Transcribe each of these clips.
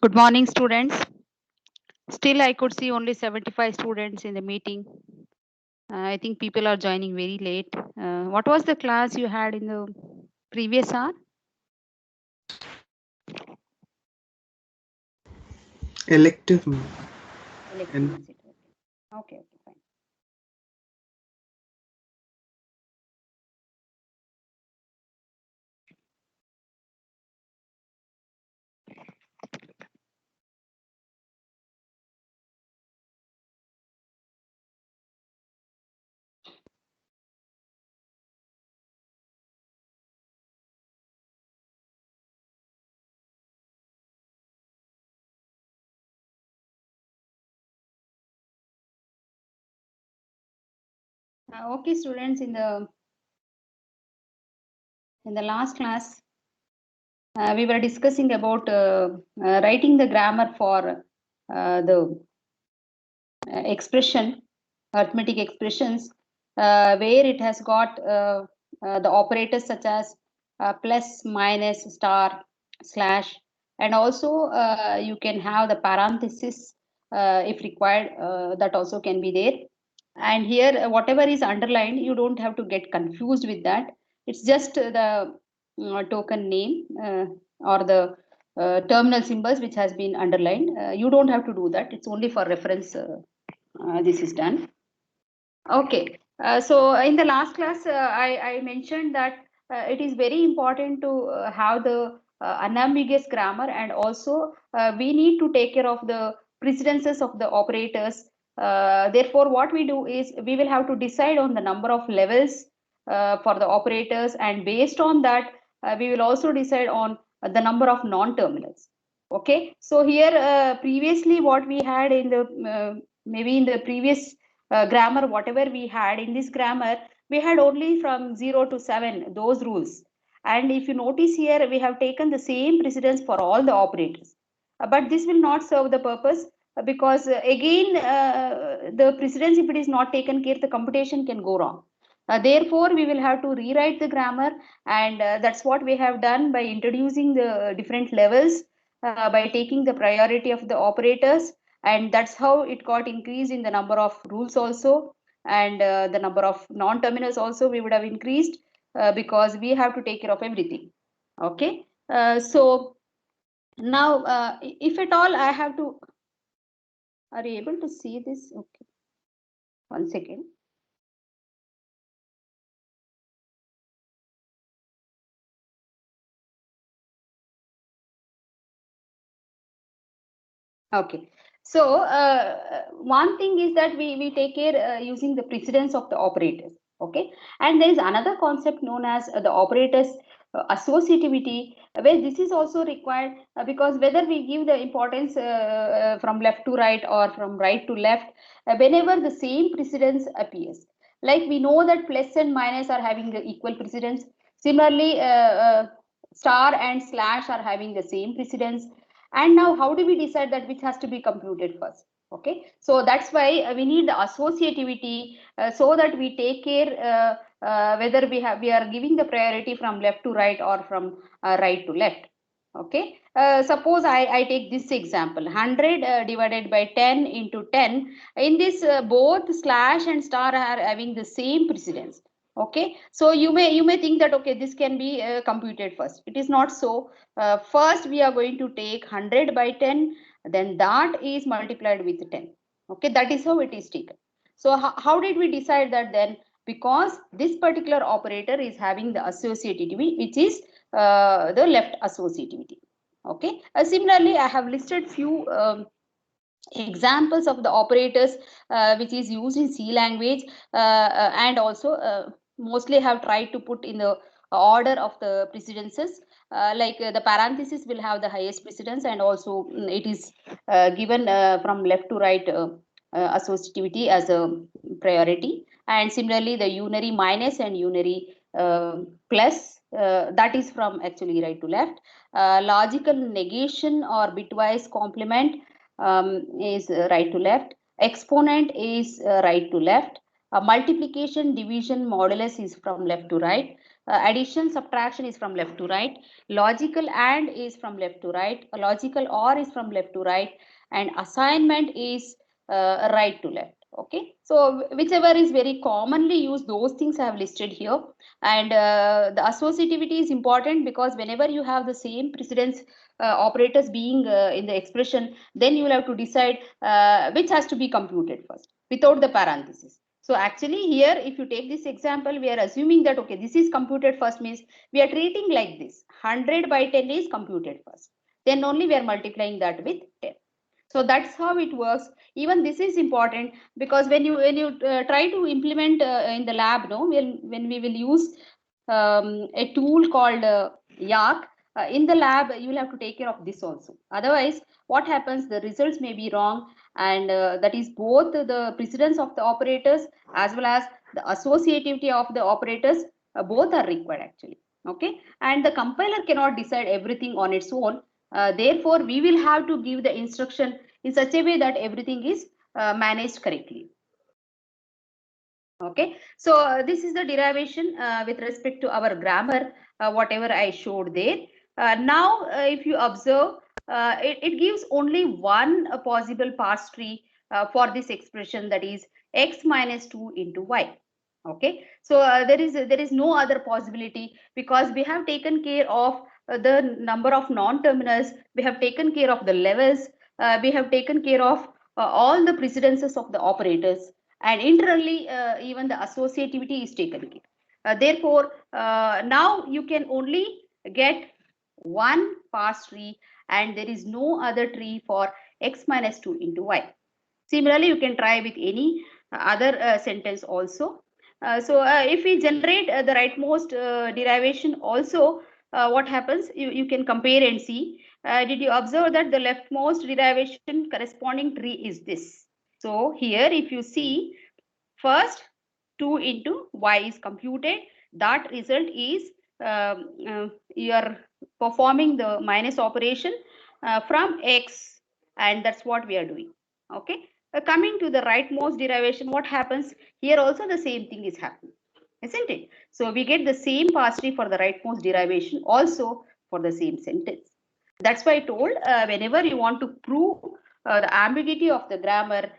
Good morning, students. Still, I could see only 75 students in the meeting. I think people are joining very late. What was the class you had in the previous hour? Elective. Elective is it? Okay, fine. Okay, students, in the last class, we were discussing about writing the grammar for the expression, arithmetic expressions, where it has got the operators such as plus, minus, star, slash, and also you can have the parenthesis if required, that also can be there. And here, whatever is underlined, you don't have to get confused with that. It's just the token name or the terminal symbols which has been underlined. You don't have to do that. It's only for reference. This is done. Okay. So in the last class, I mentioned that it is very important to have the unambiguous grammar, and also we need to take care of the precedences of the operators. Therefore, what we do is we will have to decide on the number of levels for the operators, and based on that, we will also decide on the number of non-terminals. Okay. So here, previously, what we had in the maybe in the previous grammar, whatever we had in this grammar, we had only from 0 to 7 those rules. And if you notice here, we have taken the same precedence for all the operators. But this will not serve the purpose, because again, the precedence, if it is not taken care, the computation can go wrong. Therefore, we will have to rewrite the grammar, and that's what we have done by introducing the different levels, by taking the priority of the operators, and that's how it got increased in the number of rules also, and the number of non-terminals also we would have increased, because we have to take care of everything. Okay. So now, if at all I have to, are you able to see this? Okay, one second. Okay. So one thing is that we take care using the precedence of the operators. Okay. And there is another concept known as the operators associativity, where this is also required, because whether we give the importance from left to right or from right to left, whenever the same precedence appears. Like we know that plus and minus are having the equal precedence. Similarly, star and slash are having the same precedence. And now, how do we decide that which has to be computed first? Okay, so that's why we need the associativity, so that we take care whether we are giving the priority from left to right or from right to left. Okay, suppose I take this example: 100 divided by 10 into 10. In this, both slash and star are having the same precedence. Okay, so you may think that okay, this can be computed first. It is not so. First we are going to take 100 by 10, then that is multiplied with 10. Okay, that is how it is taken. So how did we decide that then? Because this particular operator is having the associativity, which is the left associativity. Okay. Similarly, I have listed few examples of the operators which is used in C language, and also mostly have tried to put in the order of the precedences. Like the parenthesis will have the highest precedence, and also it is given from left to right associativity as a priority. And similarly, the unary minus and unary plus, that is from actually right to left. Logical negation or bitwise complement is right to left. Exponent is right to left. Multiplication, division, modulus is from left to right. addition subtraction is from left to right, logical and is from left to right, logical or is from left to right, and assignment is right to left. Okay, so whichever is very commonly used, those things I have listed here. And the associativity is important because whenever you have the same precedence operators being in the expression, then you will have to decide which has to be computed first without the parenthesis. So actually here, if you take this example, we are assuming that, okay, this is computed first, means we are treating like this. 100 by 10 is computed first. Then only we are multiplying that with 10. So that's how it works. Even this is important because when you try to implement in the lab, no, when we will use a tool called YARC, in the lab, you will have to take care of this also. Otherwise, what happens? The results may be wrong, and that is both the precedence of the operators as well as the associativity of the operators. Both are required actually. Okay, and the compiler cannot decide everything on its own. Therefore, we will have to give the instruction in such a way that everything is managed correctly. Okay, so this is the derivation with respect to our grammar, whatever I showed there. Now, if you observe, it gives only one possible parse tree for this expression, that is x minus 2 into y. Okay, so there is no other possibility because we have taken care of the number of non-terminals, we have taken care of the levels, we have taken care of all the precedences of the operators, and internally even the associativity is taken care. Therefore, now you can only get one parse tree and there is no other tree for x minus 2 into y. Similarly, you can try with any other sentence also. So if we generate the rightmost derivation also, what happens? You can compare and see. Did you observe that the leftmost derivation corresponding tree is this? So here, if you see, first 2 into y is computed. That result is you are performing the minus operation from x, and that's what we are doing. Okay, coming to the rightmost derivation, what happens here? Also the same thing is happening, isn't it? So we get the same parse tree for the rightmost derivation also for the same sentence. That's why I told whenever you want to prove the ambiguity of the grammar,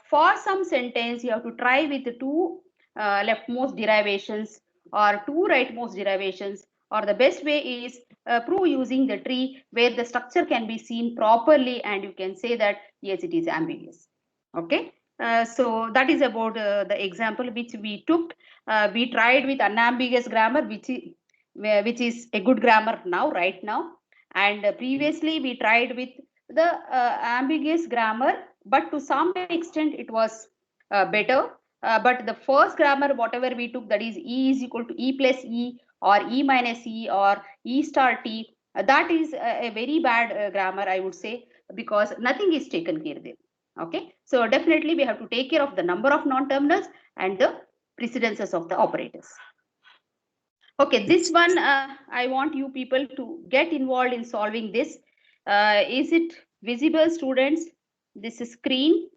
for some sentence you have to try with the two leftmost derivations or two rightmost derivations, or the best way is prove using the tree where the structure can be seen properly and you can say that yes, it is ambiguous. Okay, so that is about the example which we took. We tried with unambiguous grammar, which is a good grammar now, right now, and previously we tried with the ambiguous grammar, but to some extent it was better. But the first grammar, whatever we took, that is E is equal to E plus E or E minus E or E star T, that is a very bad grammar, I would say, because nothing is taken care there. Okay, so definitely we have to take care of the number of non-terminals and the precedences of the operators. Okay, this one I want you people to get involved in solving this. Is it visible, students? This screen?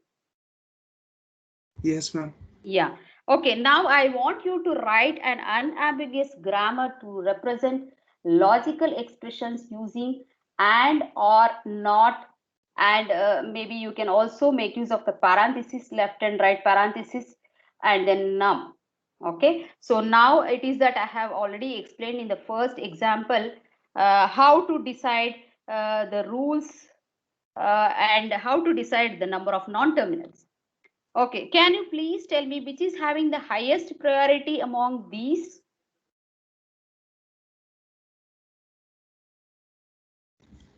Yes, ma'am. Yeah. Okay, now I want you to write an unambiguous grammar to represent logical expressions using and or not, and maybe you can also make use of the parenthesis, left and right parenthesis, and then num. Okay, so now it is that I have already explained in the first example how to decide the rules and how to decide the number of non-terminals. Okay, can you please tell me which is having the highest priority among these?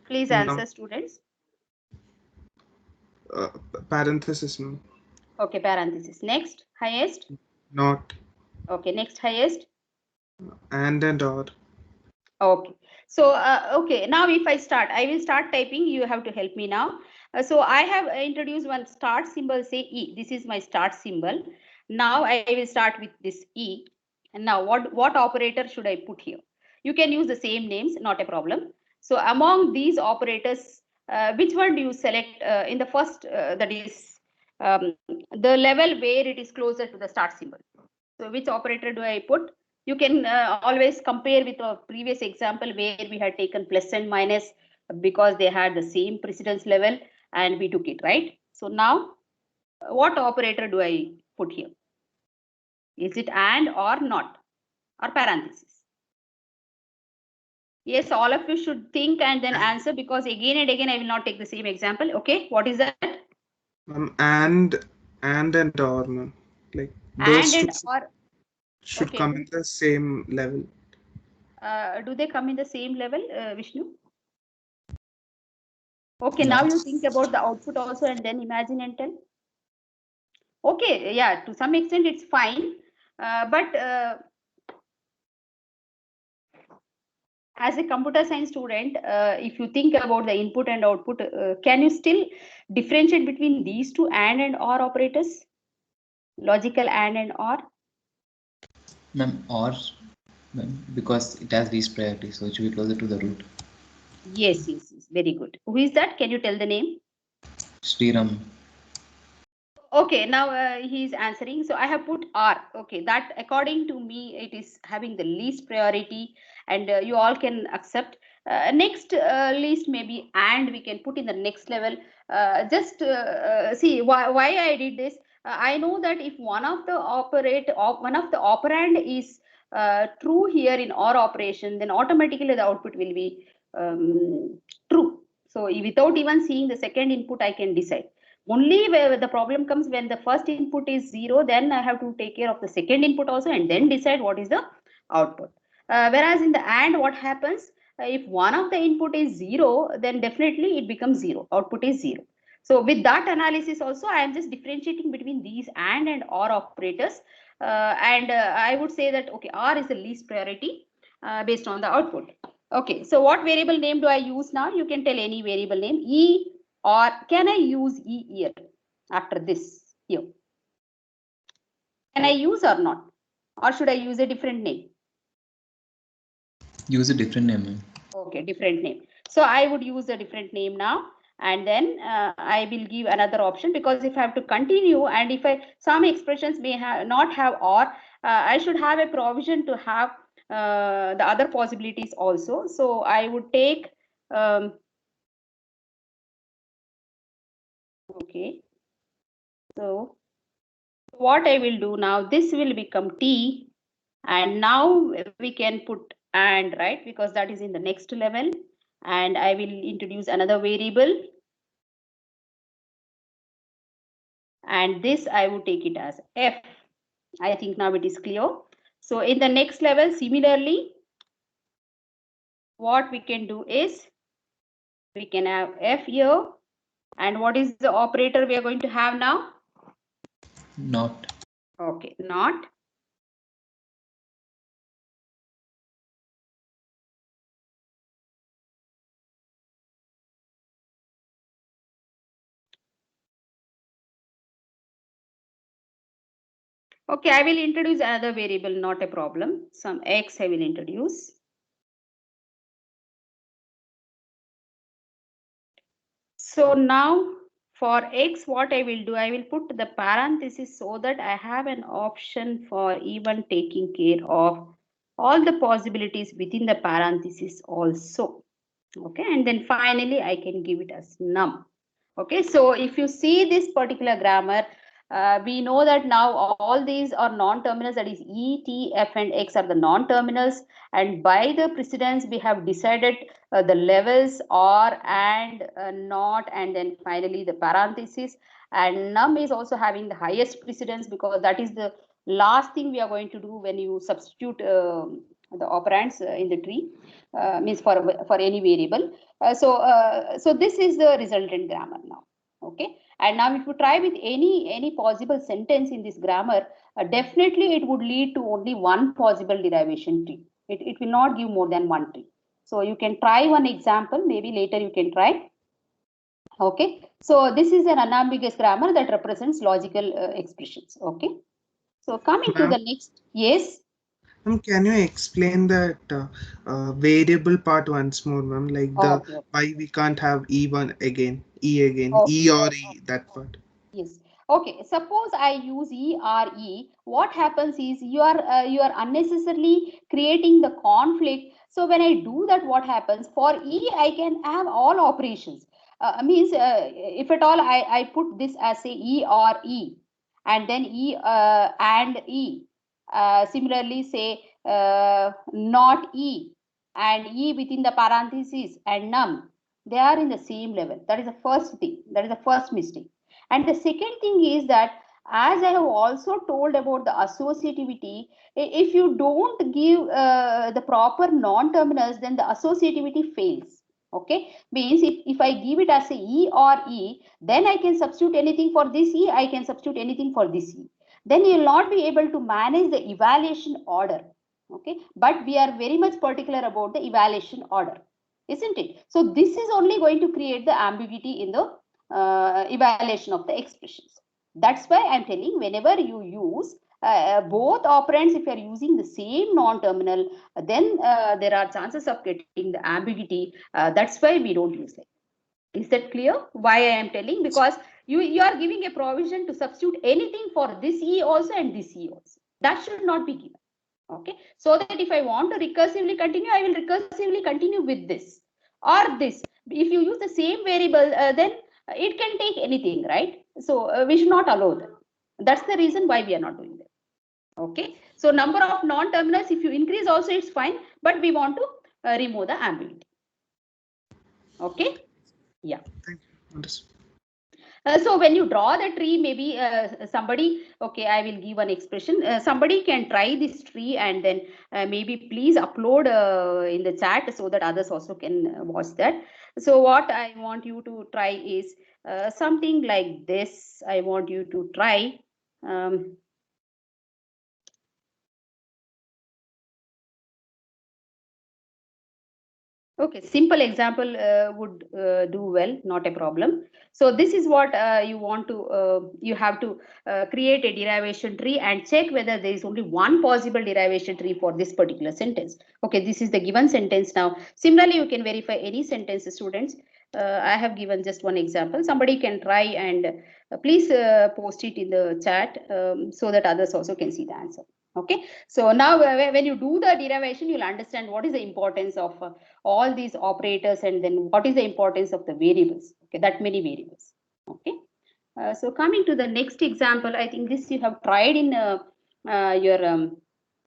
Please answer, No. students. Parenthesis, ma'am. Okay, parenthesis. Next, highest. Not. Okay, next highest. And or. Okay, so okay, now if I start, I will start typing. You have to help me now. So I have introduced one start symbol, say E. This is my start symbol. Now I will start with this E. And now what operator should I put here? You can use the same names, not a problem. So among these operators, which one do you select in the first, that is the level where it is closer to the start symbol? So which operator do I put? You can always compare with a previous example where we had taken plus and minus because they had the same precedence level and we took it, right? So now what operator do I put here? Is it and or not or parenthesis? Yes, all of you should think and then answer, because again and again I will not take the same example. Okay, what is that? And or, ma'am. Like those And two or. should Okay, come in the same level. do they come in the same level, Vishnu? Okay, No. now you think about the output also and then imagine and tell. Okay, yeah, to some extent it's fine, but as a computer science student, if you think about the input and output, can you still differentiate between these two and or operators? Logical and or? Ma'am, or ma'am, because it has least priority, so it should be closer to the root. Yes, yes, yes, very good. Who is that? Can you tell the name? Sriram. Okay, now he is answering. So I have put R. Okay, that according to me, it is having the least priority, and you all can accept. Next least maybe, and we can put in the next level. Just see why I did this. I know that if one of the one of the operand is true here in OR operation, then automatically the output will be true. So without even seeing the second input, I can decide. Only where the problem comes when the first input is 0, then I have to take care of the second input also and then decide what is the output. Whereas in the AND, what happens? If one of the input is 0, then definitely it becomes 0. Output is 0. So with that analysis also, I am just differentiating between these and OR operators. And I would say that, okay, R is the least priority based on the output. Okay, so what variable name do I use now? You can tell any variable name. E, or can I use E here after this here? Can I use or not? Or should I use a different name? Use a different name, ma'am. Okay, different name. So I would use a different name now, and then I will give another option, because if I have to continue and if some expressions may not have or, I should have a provision to have the other possibilities also. So I would take okay. So what I will do now, this will become T, and now we can put and, right, because that is in the next level, and I will introduce another variable, and this I would take it as F. I think now it is clear. So in the next level, similarly, what we can do is we can have F here, and what is the operator we are going to have now? Not. Okay, not. Okay, I will introduce another variable, not a problem. Some X I will introduce. So now for X, what I will do, I will put the parenthesis so that I have an option for even taking care of all the possibilities within the parenthesis also. Okay, and then finally I can give it as num. Okay, so if you see this particular grammar, we know that now all these are non-terminals, that is E, T, F and X are the non-terminals, and by the precedence we have decided the levels are and not, and then finally the parenthesis, and num is also having the highest precedence because that is the last thing we are going to do when you substitute the operands in the tree, means for any variable. So this is the resultant grammar now. Okay, and now if you try with any possible sentence in this grammar, definitely it would lead to only one possible derivation tree. It will not give more than one tree. So you can try one example, maybe later you can try. Okay, so this is an unambiguous grammar that represents logical expressions. Okay, so coming to the next, yes. Can you explain that variable part once more, ma'am? Like the Okay, why we can't have E1 again, E again, okay. E or E, that part. Yes. Okay, suppose I use E or E. What happens is you are unnecessarily creating the conflict. So when I do that, what happens for E? I can have all operations. Means if at all I put this as a E or E, and then E and E. Similarly, say not E and E within the parentheses and num. They are in the same level. That is the first thing. That is the first mistake. And the second thing is that, as I have also told about the associativity, if you don't give the proper non-terminals, then the associativity fails. Okay, means if I give it as a E or E, then I can substitute anything for this E, I can substitute anything for this E. Then you will not be able to manage the evaluation order. Okay, but we are very much particular about the evaluation order, isn't it? So this is only going to create the ambiguity in the evaluation of the expressions. That's why I'm telling, whenever you use both operands, if you are using the same non-terminal, then there are chances of getting the ambiguity. That's why we don't use it. Is that clear? Why I am telling? Because you are giving a provision to substitute anything for this E also and this E also. That should not be given. Okay, so that if I want to recursively continue, I will recursively continue with this or this. If you use the same variable, then it can take anything, right? So we should not allow that. That's the reason why we are not doing that. Okay, so number of non-terminals, if you increase also, it's fine, but we want to remove the ambiguity. Okay, yeah. Thank you. Understood. So when you draw the tree, maybe somebody, okay, I will give an expression. Somebody can try this tree and then maybe please upload in the chat so that others also can watch that. So what I want you to try is something like this. I want you to try. Okay, simple example would do well, not a problem. So this is what you want to, you have to create a derivation tree and check whether there is only one possible derivation tree for this particular sentence. Okay, this is the given sentence now. Similarly, you can verify any sentence, students. I have given just one example. Somebody can try and please post it in the chat so that others also can see the answer. Okay, so now when you do the derivation, you'll understand what is the importance of all these operators and then what is the importance of the variables. Okay, that many variables. Okay, so coming to the next example, I think this you have tried in your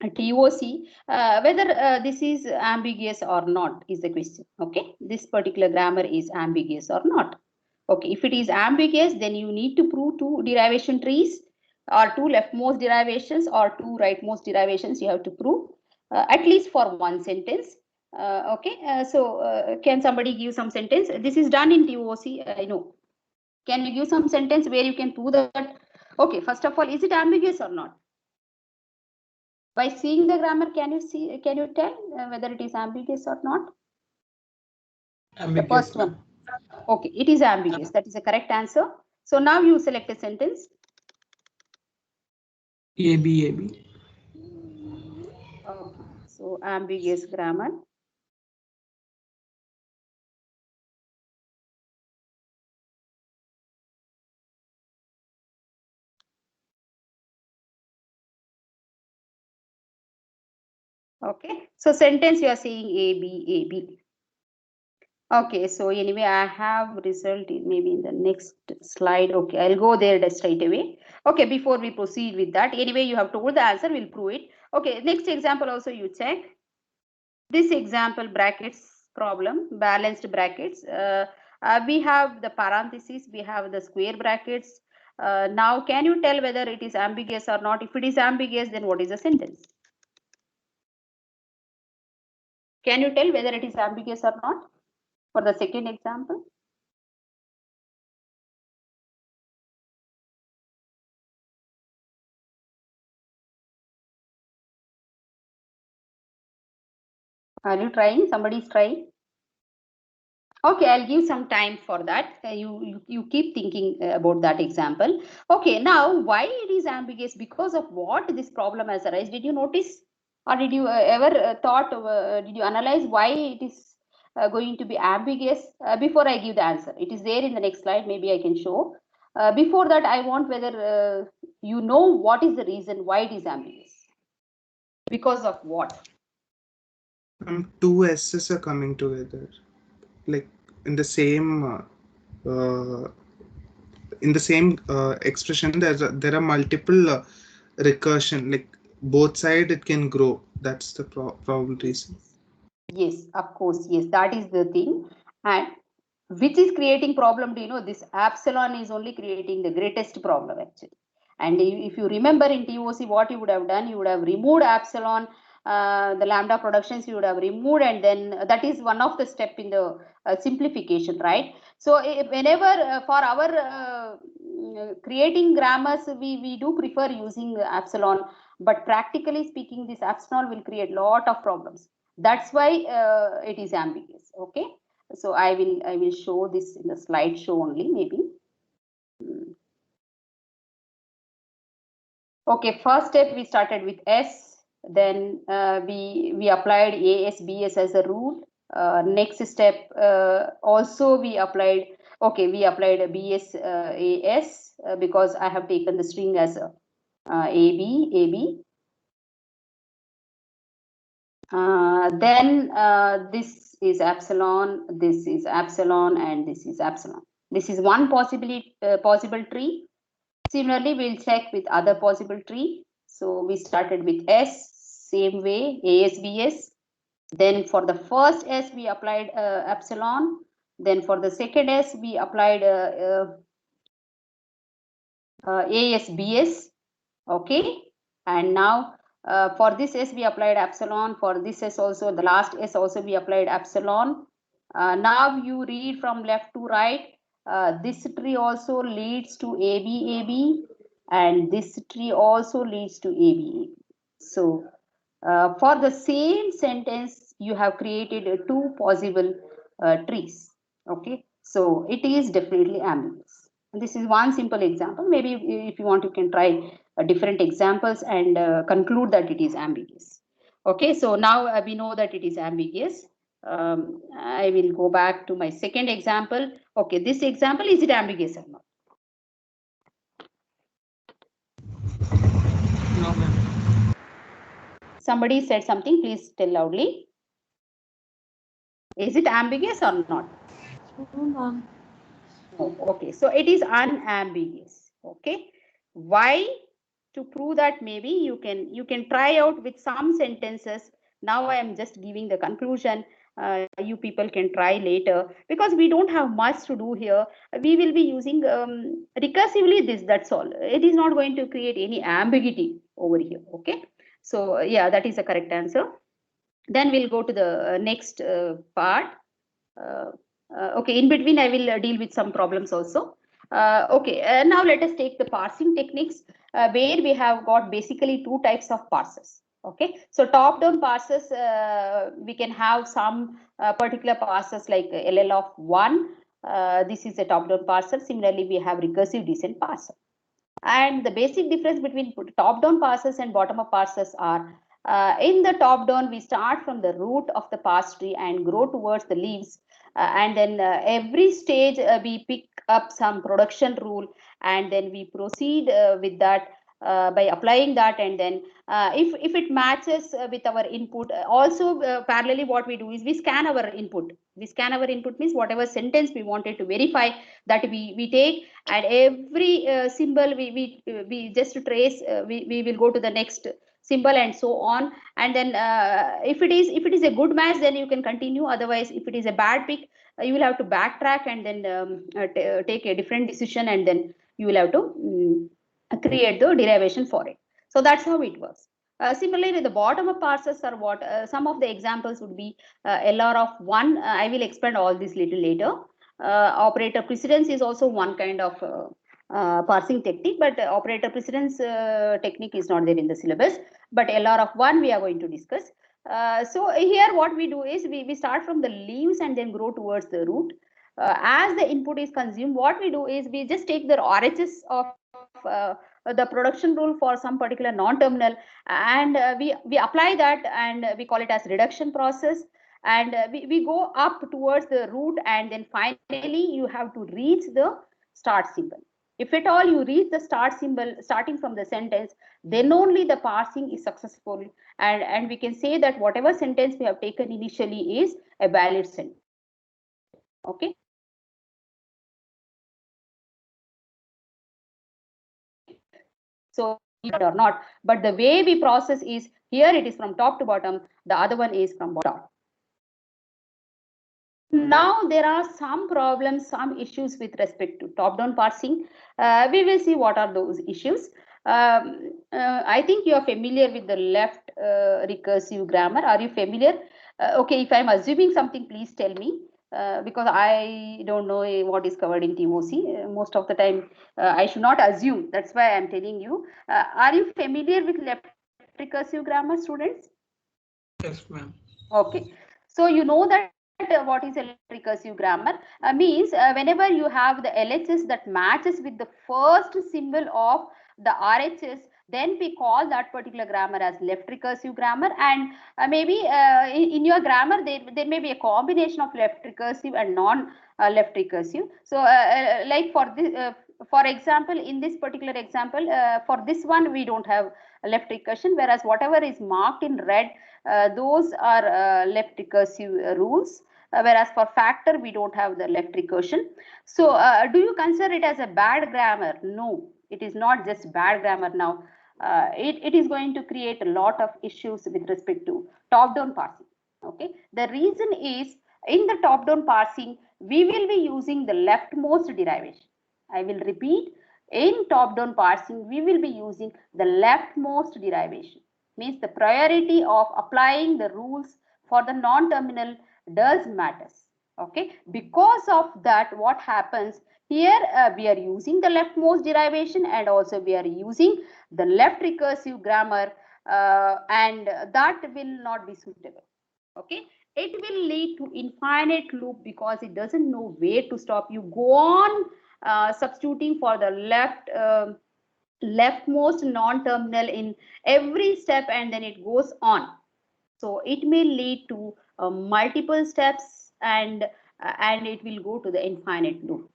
TOC. Whether this is ambiguous or not is the question. Okay, this particular grammar is ambiguous or not. Okay, if it is ambiguous, then you need to prove two derivation trees or two leftmost derivations or two rightmost derivations you have to prove at least for one sentence. Okay, so can somebody give some sentence? This is done in TOC, I know. Can you give some sentence where you can prove that? Okay, first of all, is it ambiguous or not? By seeing the grammar, can you see? Can you tell whether it is ambiguous or not? Ambiguous. The first one. Okay, it is ambiguous. That is a correct answer. So now you select a sentence. AB. Okay, so ambiguous grammar. Okay, so sentence you are saying AB. Okay, so anyway, I have result maybe in the next slide. Okay, I'll go there straight away. Okay, before we proceed with that, anyway, you have told the answer, we'll prove it. Okay, next example also you check. This example brackets problem, balanced brackets. We have the parentheses, we have the square brackets. Now, can you tell whether it is ambiguous or not? If it is ambiguous, then what is the sentence? Can you tell whether it is ambiguous or not for the second example? Are you trying? Somebody is trying? Okay, I'll give some time for that. You keep thinking about that example. Okay, now why it is ambiguous? Because of what this problem has arisen? Did you notice, or did you ever thought? Did you analyze why it is going to be ambiguous? Before I give the answer, it is there in the next slide. Maybe I can show. before that, I want whether you know what is the reason why it is ambiguous. Because of what? Two S's are coming together, like in the same uh, expression. There are multiple recursion, like both side it can grow. That's the probable reason. Yes, of course. Yes, that is the thing. And which is creating problem? Do you know this epsilon is only creating the greatest problem actually. And if you remember in TOC, what you would have done, you would have removed epsilon, the lambda productions you would have removed, and then that is one of the step in the simplification, right? So whenever for our creating grammars, we do prefer using epsilon, but practically speaking, this epsilon will create lot of problems. That's why it is ambiguous. Okay. So I will show this in the slideshow only, maybe. Okay, first step we started with S, then we applied AS, BS as a rule. Next step also we applied, okay, we applied a BS AS because I have taken the string as a AB. Then this is epsilon, this is epsilon, and this is epsilon. This is one possible tree. Similarly, we'll check with other possible tree. So we started with S, same way, ASBS. Then for the first S, we applied epsilon. Then for the second S, we applied ASBS. Okay. And now for this S, we applied epsilon. For this S also, the last S also, we applied epsilon. Now you read from left to right. This tree also leads to AB, and this tree also leads to AB. So for the same sentence, you have created two possible trees. Okay, so it is definitely ambiguous. And this is one simple example. Maybe if you want, you can try different examples and conclude that it is ambiguous. Okay, so now we know that it is ambiguous. I will go back to my second example. Okay, this example, is it ambiguous or not? No, ma'am. Somebody said something, please tell loudly. Is it ambiguous or not? No, ma'am. No. Okay, so it is unambiguous. Okay, why? To prove that, maybe you can try out with some sentences. Now I am just giving the conclusion. You people can try later, because we don't have much to do here. We will be using recursively this, that's all. It is not going to create any ambiguity over here. Okay, so yeah, that is the correct answer. Then we'll go to the next part. Okay, in between I will deal with some problems also. Okay, now let us take the parsing techniques, where we have got basically two types of parsers. Okay, so top-down parsers, we can have some particular parsers like LL of 1. This is a top-down parser. Similarly, we have recursive descent parser. And the basic difference between top-down parsers and bottom-up parsers are, in the top-down, we start from the root of the parse tree and grow towards the leaves. And then every stage we pick up some production rule, and then we proceed with that by applying that. And then if it matches with our input, also parallelly what we do is we scan our input. We scan our input means whatever sentence we wanted to verify, that we take, and every symbol we just trace, we will go to the next symbol and so on. And then if it is a good match, then you can continue. Otherwise, if it is a bad pick, you will have to backtrack and then take a different decision, and then you will have to create the derivation for it. So that's how it works. Similarly, the bottom of parsers are what some of the examples would be LR of 1. I will explain all this little later. Operator precedence is also one kind of parsing technique, but operator precedence technique is not there in the syllabus. But LR of 1 we are going to discuss. So here what we do is we start from the leaves and then grow towards the root. As the input is consumed, what we do is we just take the RHS of the production rule for some particular non-terminal, and we apply that, and we call it as reduction process. And we go up towards the root, and then finally you have to reach the start symbol. If at all you reach the start symbol starting from the sentence, then only the parsing is successful, and we can say that whatever sentence we have taken initially is a valid sentence. Okay. So or not, but the way we process is here it is from top to bottom, the other one is from bottom. Now there are some problems, some issues with respect to top-down parsing. We will see what are those issues. I think you are familiar with the left recursive grammar. Are you familiar? Okay, if I'm assuming something, please tell me. Because I don't know what is covered in TOC. Most of the time, I should not assume. That's why I'm telling you. Are you familiar with left recursive grammar, students? Yes, ma'am. Okay. So you know that what is a recursive grammar means whenever you have the LHS that matches with the first symbol of the RHS, then we call that particular grammar as left recursive grammar. And maybe in your grammar there may be a combination of left recursive and non left recursive. So like for this for example, in this particular example, for this one we don't have left recursion, whereas whatever is marked in red, those are left recursive rules, whereas for factor we don't have the left recursion. So do you consider it as a bad grammar? No, it is not just bad grammar now. It is going to create a lot of issues with respect to top-down parsing. Okay, the reason is in the top-down parsing we will be using the leftmost derivation. I will repeat, in top-down parsing we will be using the leftmost derivation. Means the priority of applying the rules for the non-terminal does matters. Okay, because of that, what happens here, we are using the leftmost derivation, and also we are using the left recursive grammar, and that will not be suitable. Okay, it will lead to infinite loop because it doesn't know where to stop. You go on substituting for the leftmost non-terminal in every step, and then it goes on. So it may lead to multiple steps, and it will go to the infinite loop.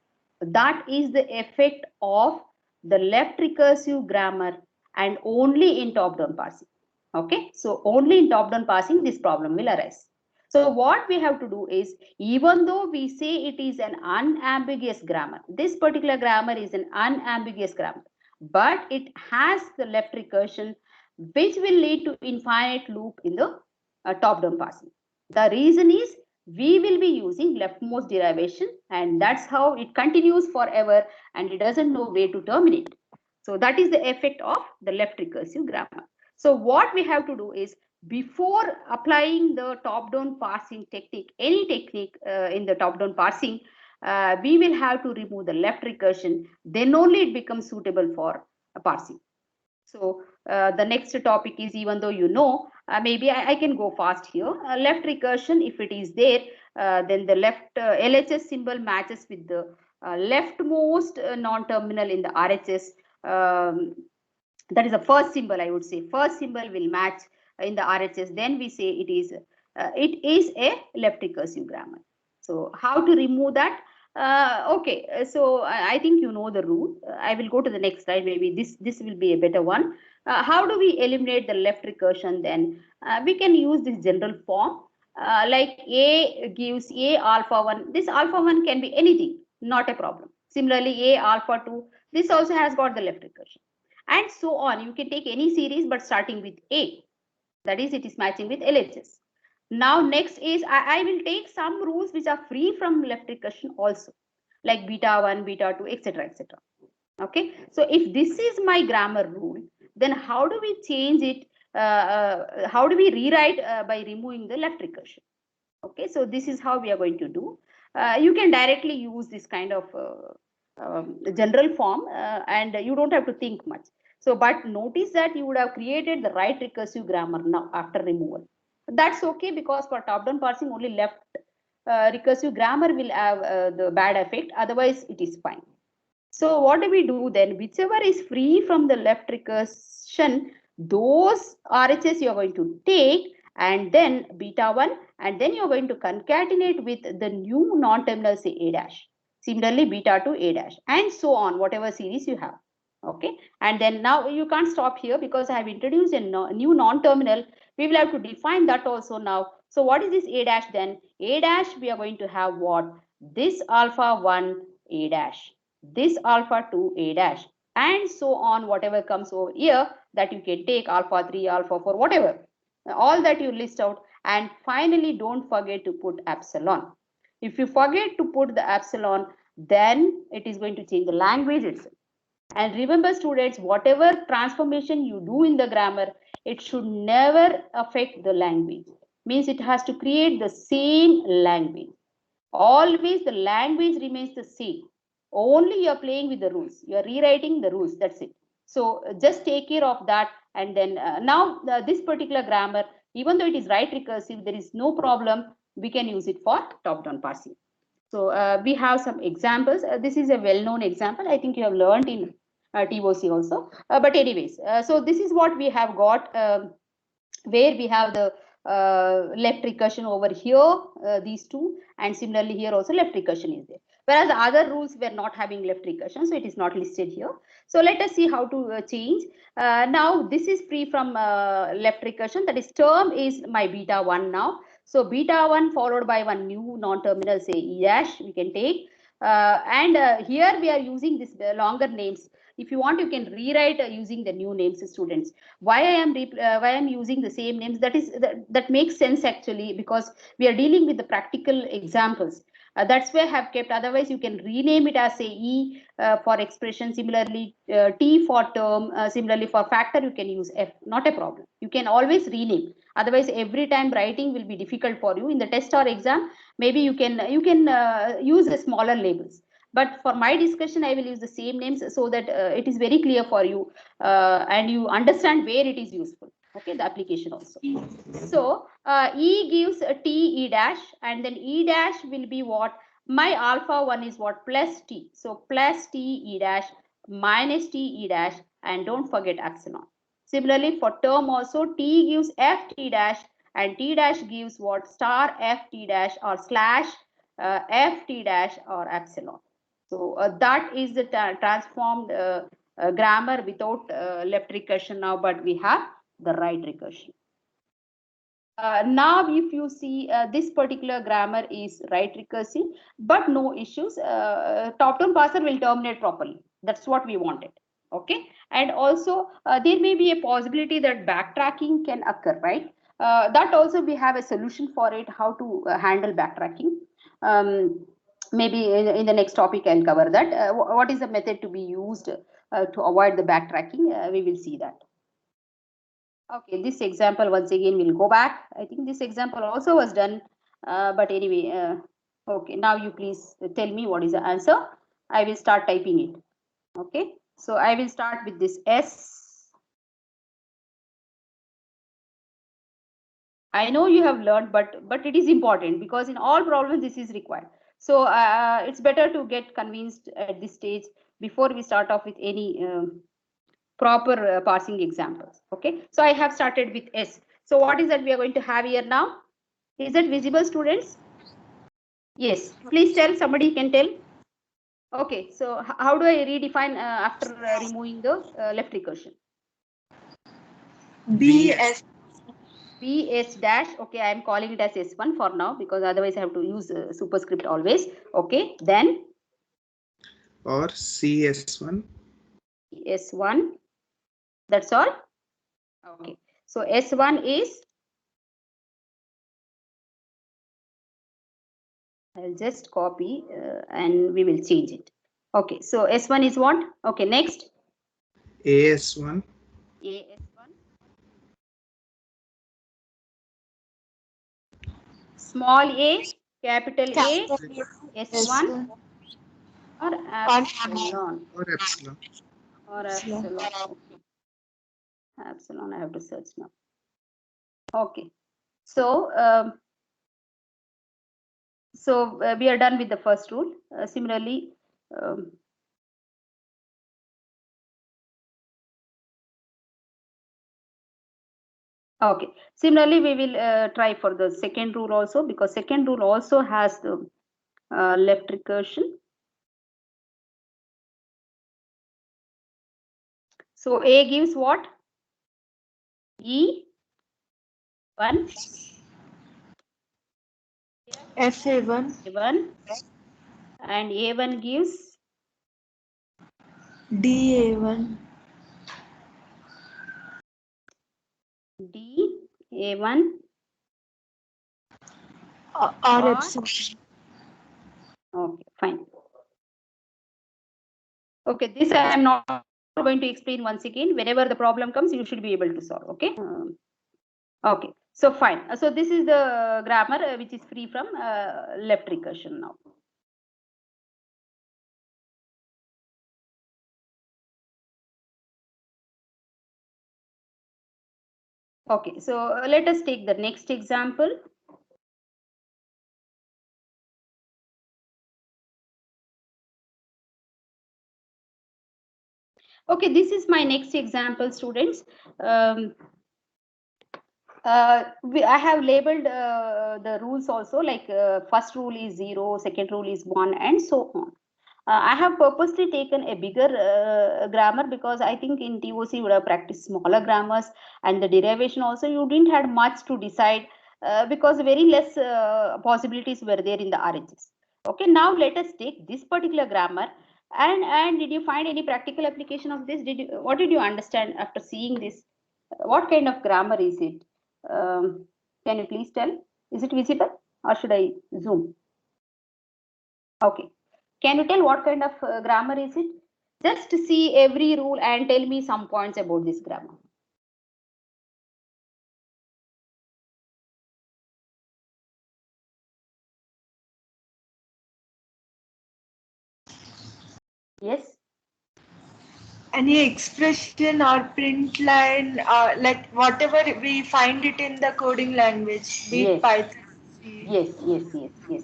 That is the effect of the left recursive grammar, and only in top-down parsing. Okay, so only in top-down parsing this problem will arise. So what we have to do is, even though we say it is an unambiguous grammar, this particular grammar is an unambiguous grammar, but it has the left recursion, which will lead to infinite loop in the top-down parsing. The reason is we will be using leftmost derivation, and that's how it continues forever, and it doesn't know where to terminate. So that is the effect of the left recursive grammar. So what we have to do is, before applying the top-down parsing technique, any technique in the top-down parsing, we will have to remove the left recursion. Then only it becomes suitable for parsing. So the next topic is, even though you know, maybe I can go fast here. Left recursion, if it is there, then the left LHS symbol matches with the leftmost non-terminal in the RHS. That is the first symbol, I would say. First symbol will match in the RHS. Then we say it is a left recursive grammar. So how to remove that? Okay, so I think you know the rule. I will go to the next slide. Maybe this will be a better one. How do we eliminate the left recursion then? We can use this general form. Like A gives A alpha 1. This alpha 1 can be anything, not a problem. Similarly, A alpha 2. This also has got the left recursion. And so on. You can take any series, but starting with A. That is, it is matching with LHS. Now next is, I will take some rules which are free from left recursion also, like beta 1, beta 2, etc. etc. Okay, so if this is my grammar rule, then how do we change it? How do we rewrite by removing the left recursion? Okay, so this is how we are going to do. You can directly use this kind of general form, and you don't have to think much. So, but notice that you would have created the right recursive grammar now after removal. That's okay, because for top-down parsing, only left recursive grammar will have the bad effect. Otherwise, it is fine. So what do we do then? Whichever is free from the left recursion, those RHS you are going to take, and then beta 1, and then you're going to concatenate with the new non-terminal, say A dash. Similarly, beta to a dash, and so on, whatever series you have. Okay, and then now you can't stop here because I have introduced a new non-terminal. We will have to define that also now. So what is this a dash then? A dash, we are going to have what? This alpha 1 a dash, this alpha 2 a dash, and so on, whatever comes over here that you can take alpha 3, alpha 4, whatever. All that you list out, and finally don't forget to put epsilon. If you forget to put the epsilon, then it is going to change the language itself. And remember students, whatever transformation you do in the grammar, it should never affect the language. Means it has to create the same language. Always the language remains the same. Only you're playing with the rules. You're rewriting the rules. That's it. So just take care of that. And then now this particular grammar, even though it is right recursive, there is no problem. We can use it for top-down parsing. So we have some examples. This is a well-known example. I think you have learned in TOC also. But anyways, so this is what we have got, where we have the left recursion over here, these two, and similarly here also left recursion is there. Whereas the other rules were not having left recursion, so it is not listed here. So let us see how to change. Now this is free from left recursion. That is, term is my beta 1 now. So beta 1 followed by one new non-terminal, say e dash, we can take. And here we are using this longer names. If you want, you can rewrite using the new names, students. Why I am using the same names, that makes sense actually, because we are dealing with the practical examples. That's why I have kept. Otherwise you can rename it as say E for expression, similarly T for term, similarly for factor you can use F, not a problem. You can always rename. Otherwise every time writing will be difficult for you in the test or exam. Maybe you can use the smaller labels. But for my discussion, I will use the same names so that it is very clear for you and you understand where it is useful. Okay, the application also. So E gives a T E dash, and then E dash will be what? My alpha 1 is what? Plus T. So plus T E dash minus T E dash, and don't forget epsilon. Similarly for term also, T gives F T dash, and T dash gives what? Star F T dash or slash F T dash or epsilon. So that is the transformed grammar without left recursion now, but we have the right recursion. Now if you see this particular grammar is right recursive, but no issues. Top-down parser will terminate properly. That's what we wanted. Okay, and also there may be a possibility that backtracking can occur, right? That also we have a solution for it, how to handle backtracking. Maybe in the next topic I'll cover that. What is the method to be used to avoid the backtracking? We will see that. Okay, this example once again we'll go back. I think this example also was done, but anyway, okay, now you please tell me what is the answer. I will start typing it. Okay, so I will start with this S. I know you have learned, but it is important because in all problems this is required. So it's better to get convinced at this stage before we start off with any proper parsing examples. Okay, so I have started with S. So what is that we are going to have here now? Is it visible, students? Yes, please tell. Somebody can tell. Okay, so how do I redefine after removing the left recursion? BS. BS dash. Okay, I am calling it as S1 for now because otherwise I have to use superscript always. Okay, then or CS1. S1. That's all. Okay, so S1 is, I'll just copy and we will change it. Okay, so S1 is what? Okay, next. AS1. AS1. Small a, capital A, S1 or epsilon. Or epsilon. Or epsilon. Okay. Epsilon, I have to search now. Okay. So, we are done with the first rule. Similarly, okay. Similarly, we will try for the second rule also, because second rule also has the left recursion. So A gives what? E1. FA1. A1. And A1 gives DA1. D. A1. Or Or? epsilon. Okay, fine. Okay, this I am not going to explain once again. Whenever the problem comes, you should be able to solve. Okay. Okay. So fine. So this is the grammar which is free from left recursion now. Okay. So let us take the next example. Okay, this is my next example, students. I have labeled the rules also, like first rule is 0, second rule is 1, and so on. I have purposely taken a bigger grammar because I think in TOC you would have practiced smaller grammars, and the derivation also you didn't have much to decide because very less possibilities were there in the RHS. Okay, now let us take this particular grammar. And did you find any practical application of this? What did you understand after seeing this? What kind of grammar is it? Can you please tell? Is it visible or should I zoom? Okay. Can you tell what kind of grammar is it? Just see every rule and tell me some points about this grammar. Yes. Any expression or print line, like whatever we find it in the coding language, be it Yes. Python.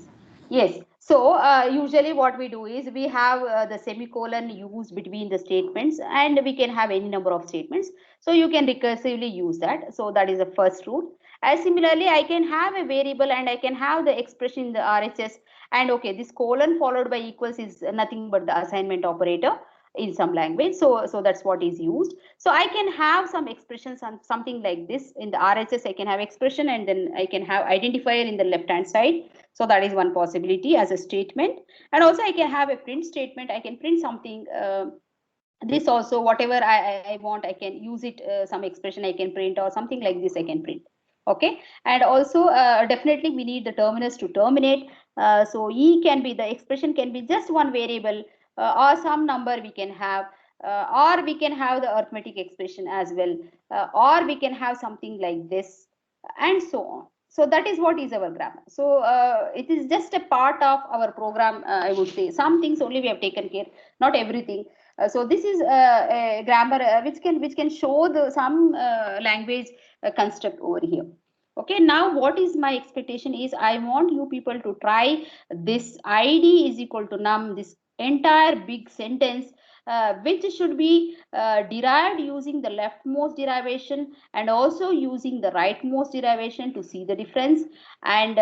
Yes. So usually what we do is we have the semicolon used between the statements, and we can have any number of statements. So you can recursively use that. So that is the first rule. As similarly, I can have a variable and I can have the expression in the RHS. And okay, this colon followed by equals is nothing but the assignment operator in some language. So that's what is used. So I can have some expressions on something like this in the RHS. I can have expression and then I can have identifier in the left hand side. So that is one possibility as a statement. And also I can have a print statement. I can print something. This also, whatever I want, I can use it. Some expression I can print or something like this I can print. Okay. And also definitely we need the terminus to terminate. So E can be, the expression can be just one variable or some number we can have. Or we can have the arithmetic expression as well, or we can have something like this, and so on. So that is what is our grammar. So it is just a part of our program. I would say some things only we have taken care, not everything. So this is a grammar which can show the some language construct over here. Okay, now what is my expectation is I want you people to try this id is equal to num, this entire big sentence, which should be derived using the leftmost derivation and also using the rightmost derivation to see the difference. And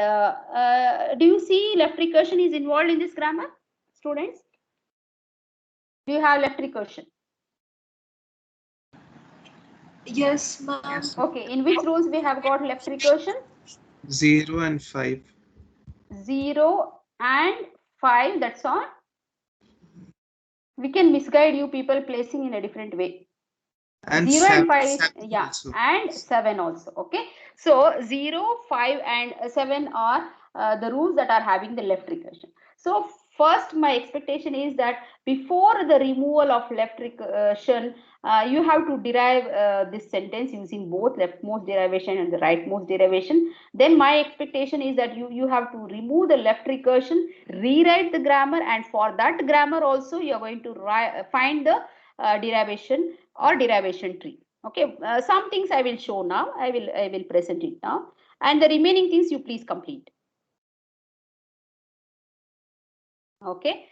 do you see left recursion is involved in this grammar, students? Do you have left recursion? Yes, ma'am. Yes. Okay, in which rules we have got left recursion? 0 and 5. 0 and 5, that's all. We can misguide you people placing in a different way. And 0 and 5 is, 7 yeah, also. and 7 also. Okay, so 0, 5 and 7 are the rules that are having the left recursion. So first my expectation is that before the removal of left recursion, you have to derive this sentence using both leftmost derivation and the rightmost derivation. Then my expectation is that you have to remove the left recursion, rewrite the grammar, and for that grammar also you are going to find the derivation or derivation tree. Okay, some things I will show now. I will present it now, and the remaining things you please complete. Okay,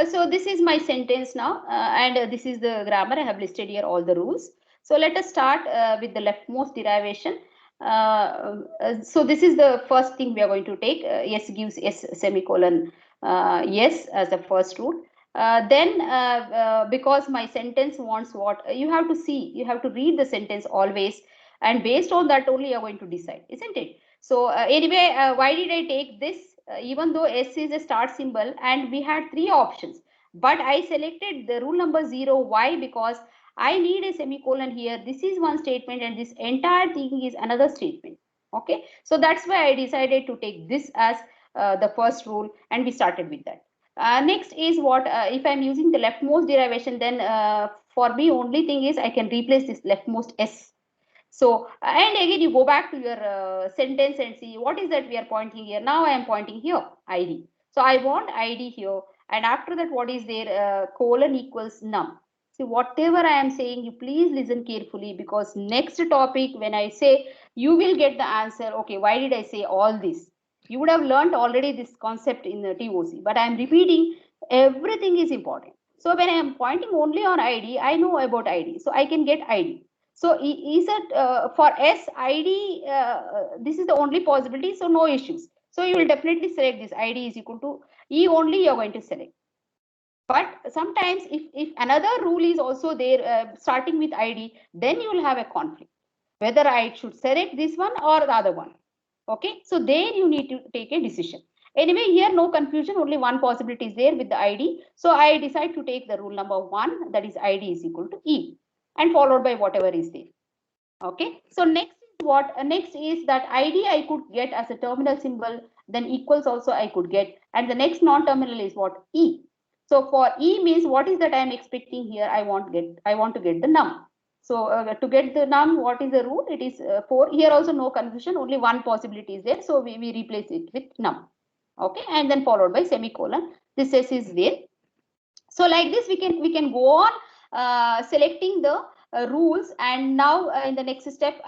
so this is my sentence now, and this is the grammar. I have listed here all the rules. So let us start with the leftmost derivation. So this is the first thing we are going to take. S gives S semicolon yes as the first rule. then because my sentence wants what, you have to see, you have to read the sentence always, and based on that only you're going to decide, isn't it? So anyway, why did I take this? Even though S is a start symbol and we had three options, but I selected the rule number 0. Why? Because I need a semicolon here. This is one statement and this entire thing is another statement. Okay, so that's why I decided to take this as the first rule, and we started with that. Next is what, if I'm using the leftmost derivation, then for me only thing is I can replace this leftmost S. So and again you go back to your sentence and see what is that we are pointing here. Now I am pointing here ID. So I want ID here, and after that what is there, colon equals num. See, whatever I am saying, you please listen carefully, because next topic when I say, you will get the answer. Okay, why did I say all this? You would have learned already this concept in the TOC, but I am repeating, everything is important. So when I am pointing only on ID, I know about ID, so I can get ID. So is it for S ID, this is the only possibility, so no issues. So you will definitely select this ID is equal to E only, you're going to select. But sometimes if another rule is also there starting with ID, then you will have a conflict, whether I should select this one or the other one. Okay, so then you need to take a decision. Anyway, here no confusion, only one possibility is there with the ID. So I decide to take the rule number 1, that is ID is equal to E, and followed by whatever is there. Okay, so next is what, next is that ID I could get as a terminal symbol, then equals also I could get, and the next non-terminal is what, E. So for E means what is that I am expecting here, I want to get the num. So to get the num, what is the rule? It is 4. Here also no confusion, only one possibility is there, so we replace it with num. Okay, and then followed by semicolon. This S is there. So like this we can go on selecting the rules, and now in the next step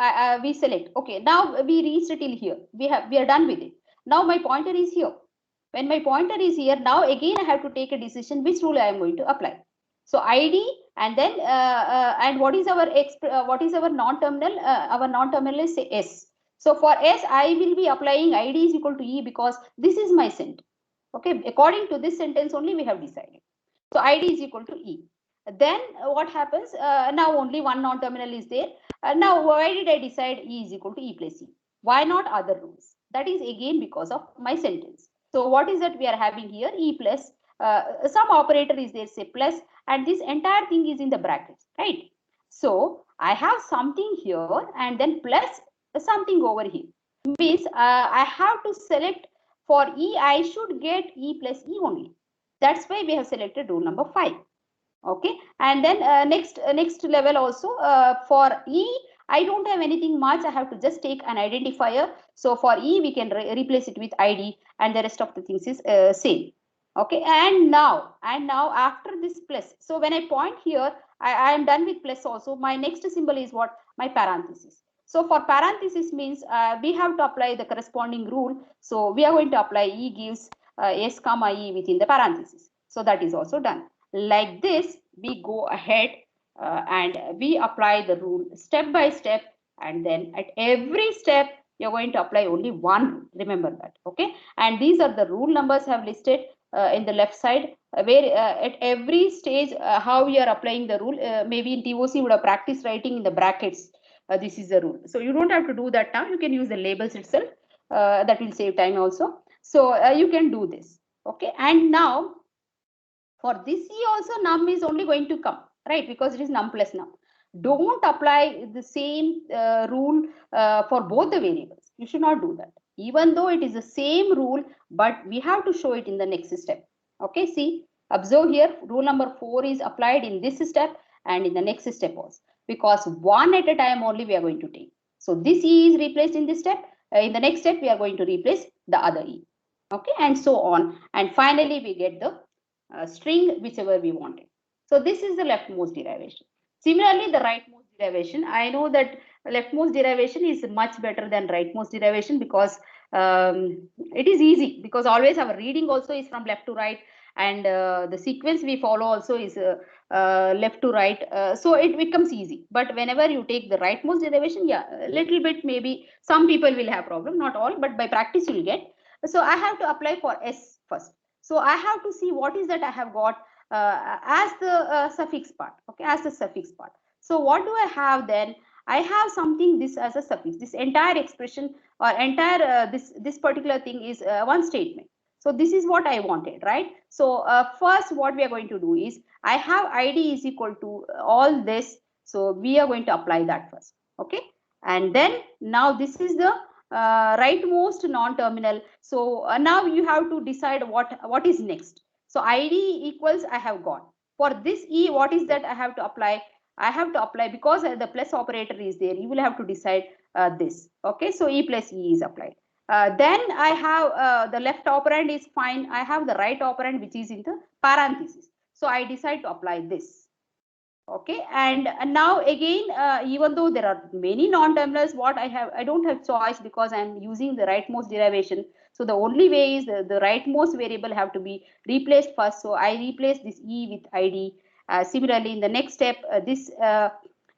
we select. Okay, now we reached till here, we are done with it. Now my pointer is here. When my pointer is here, now again I have to take a decision which rule I am going to apply. So ID, and then and what is our non-terminal? Our non-terminal is say S. So for S I will be applying ID is equal to E, because this is my sentence. Okay, according to this sentence only we have decided. So ID is equal to E. Then what happens? Now only one non-terminal is there. Now why did I decide E is equal to E plus E? Why not other rules? That is again because of my sentence. So what is that we are having here? E plus some operator is there, say plus, and this entire thing is in the brackets, right? So I have something here and then plus something over here. Means I have to select for E, I should get E plus E only. That's why we have selected rule number 5. Okay, and then next level also for E, I don't have anything much. I have to just take an identifier. So for E, we can replace it with ID, and the rest of the things is same. Okay, and now after this plus, so when I point here, I am done with plus also. My next symbol is what? My parenthesis. So for parenthesis means we have to apply the corresponding rule. So we are going to apply E gives S comma E within the parenthesis. So that is also done. Like this, we go ahead and we apply the rule step by step, and then at every step you're going to apply only one rule. Remember that. Okay, and these are the rule numbers have listed in the left side, where at every stage how you are applying the rule. Maybe in TOC you would have practiced writing in the brackets. This is the rule, so you don't have to do that now. You can use the labels itself. That will save time also. So you can do this. Okay, and now for this E also num is only going to come, right? Because it is num plus num. Don't apply the same rule for both the variables. You should not do that. Even though it is the same rule, but we have to show it in the next step. Okay, see, observe here, rule number 4 is applied in this step and in the next step also. Because one at a time only we are going to take. So this E is replaced in this step. In the next step, we are going to replace the other E. Okay, and so on. And finally, we get the string whichever we wanted. So this is the leftmost derivation. Similarly, the rightmost derivation, I know that leftmost derivation is much better than rightmost derivation, because it is easy, because always our reading also is from left to right, and the sequence we follow also is left to right, so it becomes easy. But whenever you take the rightmost derivation, yeah, a little bit, maybe some people will have problem, not all, but by practice you will get. So I have to apply for S first. So I have to see what is that I have got. as the suffix part, okay, as the suffix part. So what do I have then? I have something this as a suffix. This entire expression or entire this particular thing is one statement. So this is what I wanted, right? So first what we are going to do is I have id is equal to all this. So we are going to apply that first, okay? And then now this is the rightmost non-terminal. So now you have to decide what is next. So id equals I have got. For this e, what is that I have to apply? I have to apply because the plus operator is there. You will have to decide this. Okay, so e plus e is applied. Then I have the left operand is fine. I have the right operand which is in the parenthesis. So I decide to apply this. Okay, and now again, even though there are many non-terminals, what I don't have choice because I'm using the rightmost derivation. So the only way is the rightmost variable have to be replaced first. So I replace this e with id. Similarly, in the next step, this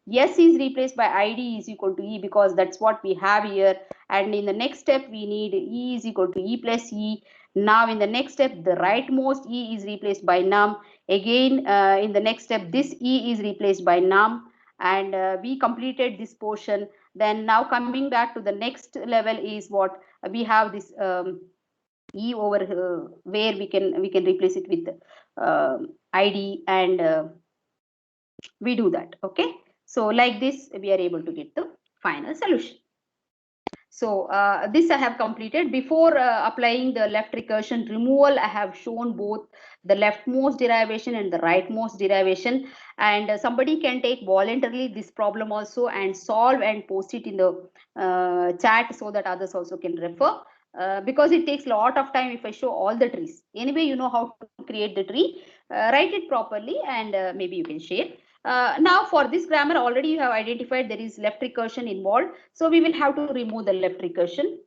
yes is replaced by id is equal to e because that's what we have here. And in the next step, we need e is equal to e plus e. Now in the next step, the rightmost e is replaced by num. Again, in the next step, this e is replaced by num, and we completed this portion. Then now coming back to the next level is what we have this e over where we can replace it with id, and we do that. Okay, so like this we are able to get the final solution. So this I have completed. Before applying the left recursion removal, I have shown both the leftmost derivation and the rightmost derivation, and somebody can take voluntarily this problem also and solve and post it in the chat so that others also can refer. Because it takes a lot of time if I show all the trees. Anyway, you know how to create the tree. Write it properly, and maybe you can share. Now for this grammar, already you have identified there is left recursion involved. So we will have to remove the left recursion.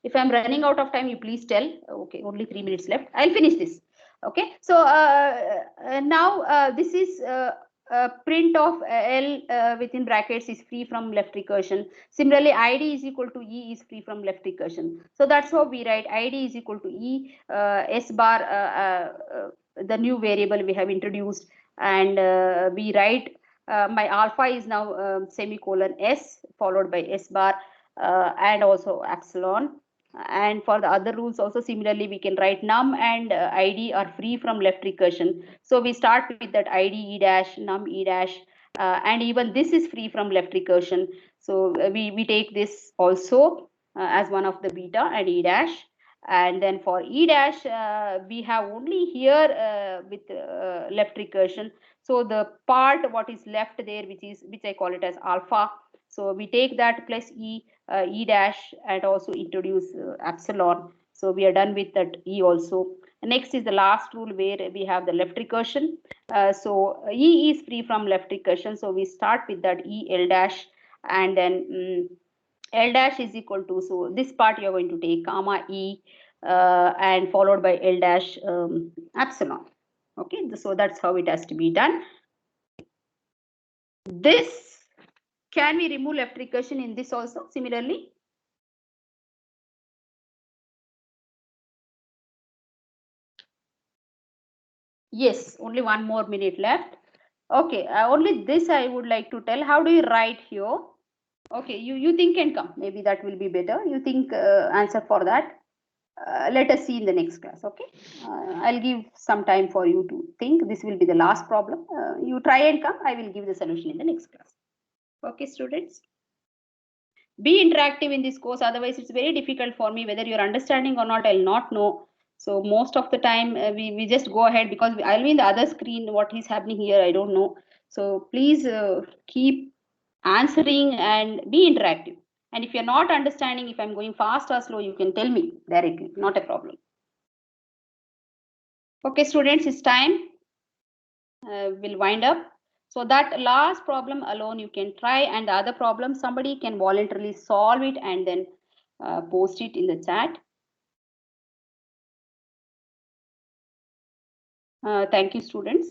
If I'm running out of time, you please tell. Okay, only 3 minutes left. I'll finish this. Okay, so now this is print of L within brackets is free from left recursion. Similarly, id is equal to e is free from left recursion. So that's how we write id is equal to e s bar, the new variable we have introduced, and we write my alpha is now semicolon s followed by s bar and also epsilon. And for the other rules also similarly we can write num and id are free from left recursion. So we start with that id e dash num e dash, and even this is free from left recursion. So we take this also as one of the beta and e dash. And then for e dash we have only here with left recursion. So the part what is left there, which I call it as alpha. So we take that plus e dash and also introduce epsilon. So we are done with that e also. Next is the last rule where we have the left recursion. So e is free from left recursion. So we start with that e l dash, and then L dash is equal to, so this part you're going to take comma e and followed by L dash epsilon. Okay, so that's how it has to be done. This, can we remove left recursion in this also similarly? Yes, only 1 more minute left. Okay, only this I would like to tell. How do you write here? Okay, you think can come. Maybe that will be better. You think answer for that. Let us see in the next class. Okay, I'll give some time for you to think. This will be the last problem. You try and come. I will give the solution in the next class. Okay, students. Be interactive in this course. Otherwise, it's very difficult for me. Whether you're understanding or not, I'll not know. So most of the time we just go ahead because I'll be in the other screen. What is happening here, I don't know. So please keep answering and be interactive. And if you're not understanding, if I'm going fast or slow, you can tell me directly, not a problem. Okay, students, it's time. We'll wind up. So that last problem alone you can try, and the other problem somebody can voluntarily solve it and then post it in the chat. Thank you, students.